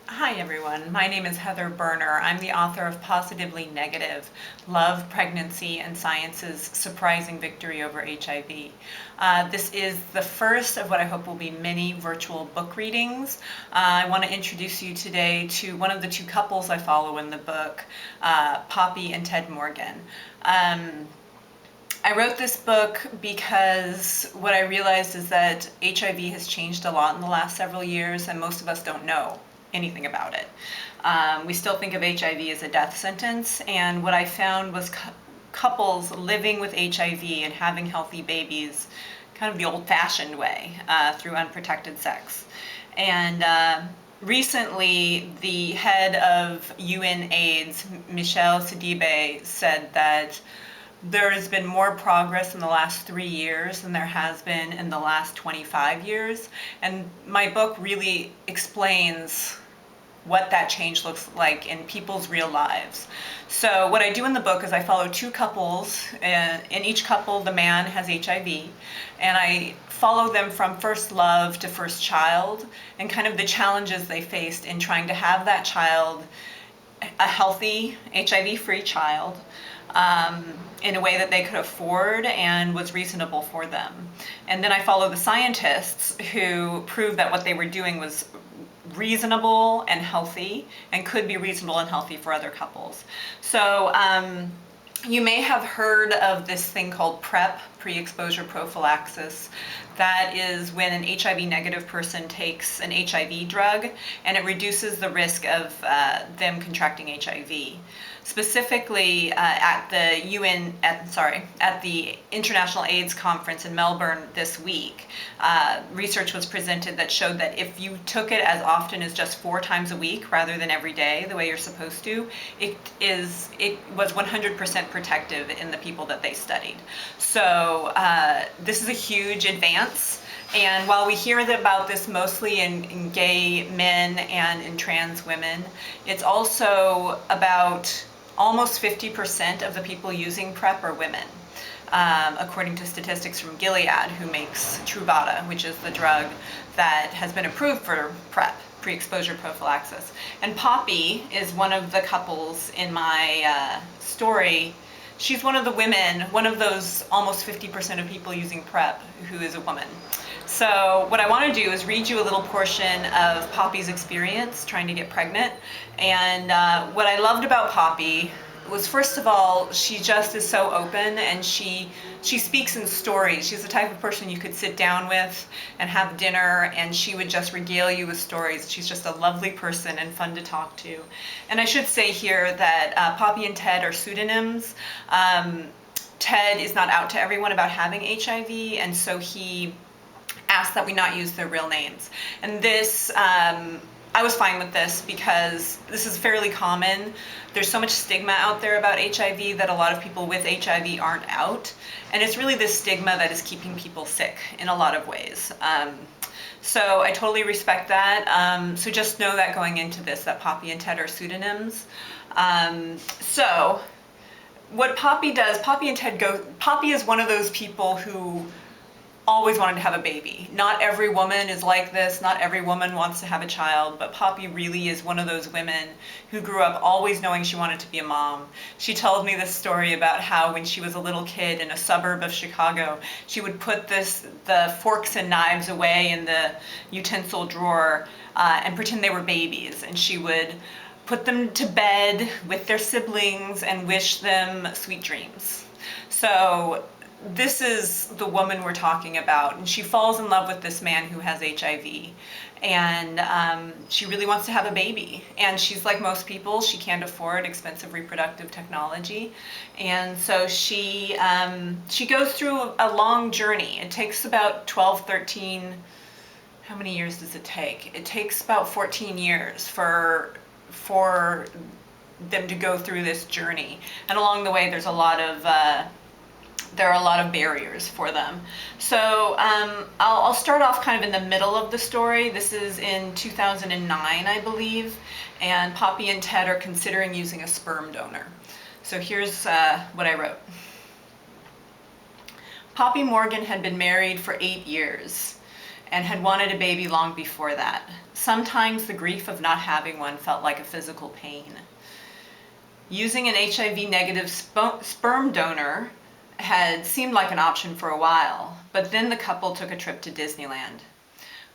Hi everyone, my name is Heather Boerner. I'm the author of Positively Negative: Love, Pregnancy, and Science's Surprising Victory Over HIV. This is the first of what I hope will be many virtual book readings. I want to introduce you today to one of the two couples I follow in the book, Poppy and Ted Morgan. I wrote this book because what I realized is that HIV has changed a lot in the last several years, and most of us don't know anything about it. We still think of HIV as a death sentence, and what I found was couples living with HIV and having healthy babies kind of the old-fashioned way, through unprotected sex. And recently, the head of UN AIDS, Michel Sidibe, said that there has been more progress in the last 3 years than there has been in the last 25 years. And my book really explains what that change looks like in people's real lives. So what I do in the book is I follow two couples, and in each couple the man has HIV, and I follow them from first love to first child and kind of the challenges they faced in trying to have that child a healthy, HIV-free child, in a way that they could afford and was reasonable for them. And then I follow the scientists who proved that what they were doing was reasonable and healthy and could be reasonable and healthy for other couples. So you may have heard of this thing called PrEP, pre-exposure prophylaxis. That is when an HIV negative person takes an HIV drug and it reduces the risk of them contracting HIV. Specifically, at the International AIDS Conference in Melbourne this week, research was presented that showed that if you took it as often as just 4 times a week rather than every day, the way you're supposed to, it was 100% protective in the people that they studied. So this is a huge advance. And while we hear about this mostly in gay men and in trans women, it's also about almost 50% of the people using PrEP are women, according to statistics from Gilead, who makes Truvada, which is the drug that has been approved for PrEP, pre-exposure prophylaxis. And Poppy is one of the couples in my story. She's one of the women, one of those almost 50% of people using PrEP who is a woman. So what I want to do is read you a little portion of Poppy's experience trying to get pregnant. And what I loved about Poppy was, first of all, she just is so open, and she speaks in stories. She's the type of person you could sit down with and have dinner, and she would just regale you with stories. She's just a lovely person and fun to talk to. And I should say here that Poppy and Ted are pseudonyms. Ted is not out to everyone about having HIV, and so he asked that we not use their real names. And this, I was fine with this because this is fairly common. There's so much stigma out there about HIV that a lot of people with HIV aren't out. And it's really this stigma that is keeping people sick in a lot of ways. So I totally respect that. So just know that going into this, that Poppy and Ted are pseudonyms. So what Poppy does, Poppy and Ted Poppy is one of those people who always wanted to have a baby. Not every woman is like this. Not every woman wants to have a child, but Poppy really is one of those women who grew up always knowing she wanted to be a mom. She told me this story about how when she was a little kid in a suburb of Chicago, she would put the forks and knives away in the utensil drawer and pretend they were babies, and she would put them to bed with their siblings and wish them sweet dreams. So this is the woman we're talking about, and she falls in love with this man who has HIV, and she really wants to have a baby. And she's like most people, she can't afford expensive reproductive technology, and so she goes through a long journey. It takes about 12, 13, how many years does it take? It takes about 14 years for them to go through this journey, and along the way there are a lot of barriers for them. So I'll start off kind of in the middle of the story. This is in 2009, I believe, and Poppy and Ted are considering using a sperm donor. So here's what I wrote. Poppy Morgan had been married for 8 years, and had wanted a baby long before that. Sometimes the grief of not having one felt like a physical pain. Using an HIV-negative sperm donor had seemed like an option for a while, but then the couple took a trip to Disneyland.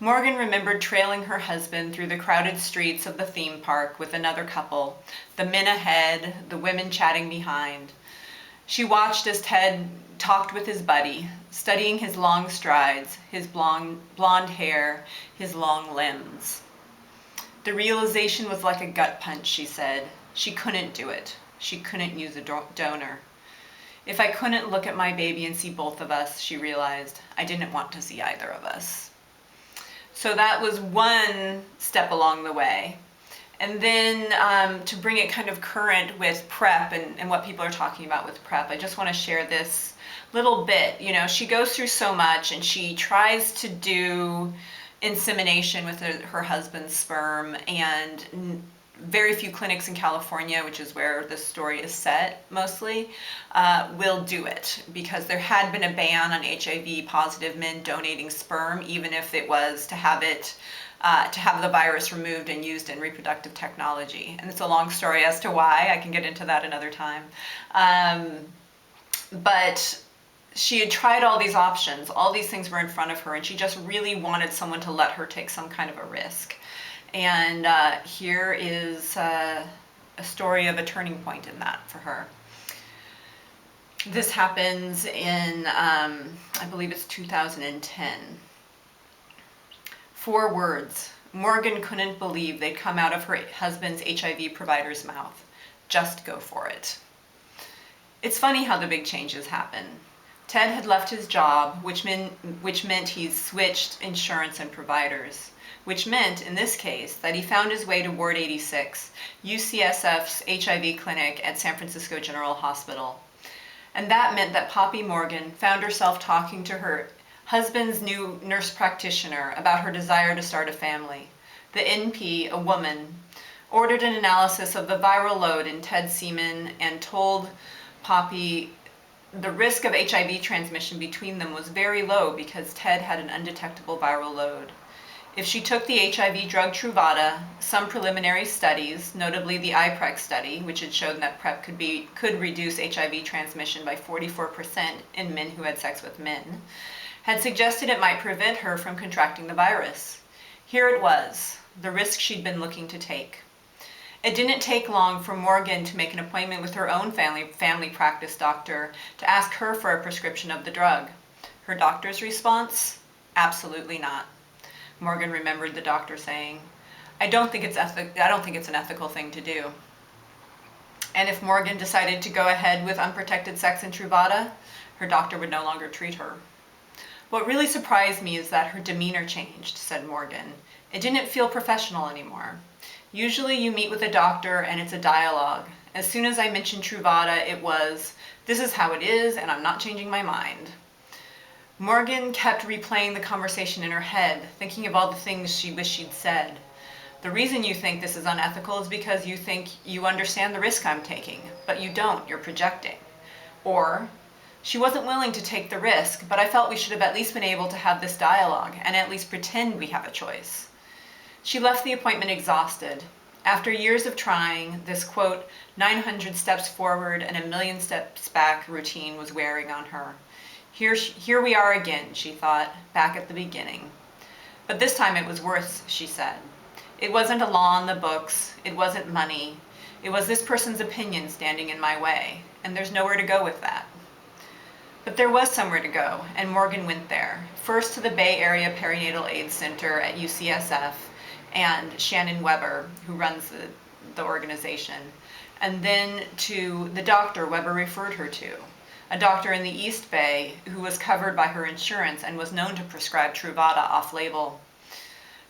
Morgan remembered trailing her husband through the crowded streets of the theme park with another couple, the men ahead, the women chatting behind. She watched as Ted talked with his buddy, studying his long strides, his blonde hair, his long limbs. The realization was like a gut punch, she said. She couldn't do it. She couldn't use a donor. If I couldn't look at my baby and see both of us, she realized, I didn't want to see either of us. So that was one step along the way. And then to bring it kind of current with PrEP and what people are talking about with PrEP, I just want to share this little bit. You know, she goes through so much, and she tries to do insemination with her husband's sperm, and very few clinics in California, which is where this story is set mostly, will do it, because there had been a ban on HIV positive men donating sperm, even if it was to have the virus removed and used in reproductive technology. And it's a long story as to why. I can get into that another time. But she had tried all these options. All these things were in front of her, and she just really wanted someone to let her take some kind of a risk. And here is a story of a turning point in that for her. This happens in, I believe it's 2010. 4 words. Morgan couldn't believe they'd come out of her husband's HIV provider's mouth. Just go for it. It's funny how the big changes happen. Ted had left his job, which meant he'd switched insurance and providers, which meant, in this case, that he found his way to Ward 86, UCSF's HIV clinic at San Francisco General Hospital. And that meant that Poppy Morgan found herself talking to her husband's new nurse practitioner about her desire to start a family. The NP, a woman, ordered an analysis of the viral load in Ted's semen and told Poppy the risk of HIV transmission between them was very low because Ted had an undetectable viral load. If she took the HIV drug Truvada, some preliminary studies, notably the PrEP study, which had shown that PrEP could reduce HIV transmission by 44% in men who had sex with men, had suggested it might prevent her from contracting the virus. Here it was, the risk she'd been looking to take. It didn't take long for Morgan to make an appointment with her own family practice doctor to ask her for a prescription of the drug. Her doctor's response? Absolutely not. Morgan remembered the doctor saying, I don't think it's an ethical thing to do. And if Morgan decided to go ahead with unprotected sex and Truvada, her doctor would no longer treat her. What really surprised me is that her demeanor changed, said Morgan. It didn't feel professional anymore. Usually you meet with a doctor and it's a dialogue. As soon as I mentioned Truvada, it was, this is how it is and I'm not changing my mind. Morgan kept replaying the conversation in her head, thinking of all the things she wished she'd said. The reason you think this is unethical is because you think you understand the risk I'm taking, but you don't, you're projecting. Or, she wasn't willing to take the risk, but I felt we should have at least been able to have this dialogue and at least pretend we have a choice. She left the appointment exhausted. After years of trying, this, quote, 900 steps forward and 1,000,000 steps back routine was wearing on her. Here we are again, she thought, back at the beginning. But this time it was worse, she said. It wasn't a law in the books, it wasn't money. It was this person's opinion standing in my way, and there's nowhere to go with that. But there was somewhere to go, and Morgan went there. First to the Bay Area Perinatal AIDS Center at UCSF, and Shannon Weber, who runs the organization, and then to the doctor Weber referred her to, a doctor in the East Bay who was covered by her insurance and was known to prescribe Truvada off-label.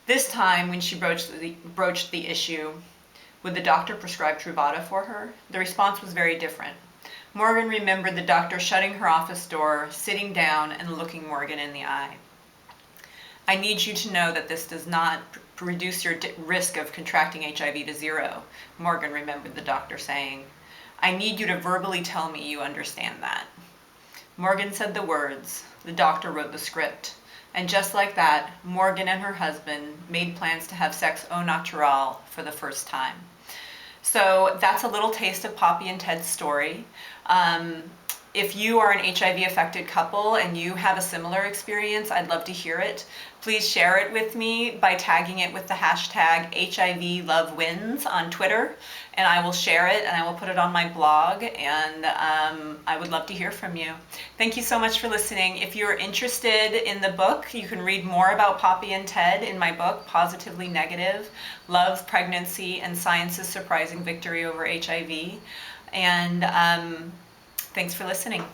This time, when she broached the issue, would the doctor prescribe Truvada for her? The response was very different. Morgan remembered the doctor shutting her office door, sitting down, and looking Morgan in the eye. I need you to know that this does not reduce your risk of contracting HIV to 0, Morgan remembered the doctor saying. I need you to verbally tell me you understand that. Morgan said the words. The doctor wrote the script. And just like that, Morgan and her husband made plans to have sex au naturel for the first time. So that's a little taste of Poppy and Ted's story. If you are an HIV affected couple and you have a similar experience, I'd love to hear it. Please share it with me by tagging it with the hashtag HIV Love Wins on Twitter, and I will share it and I will put it on my blog, and I would love to hear from you. Thank you so much for listening. If you're interested in the book, you can read more about Poppy and Ted in my book, Positively Negative: Love, Pregnancy, and Science's Surprising Victory Over HIV. And thanks for listening.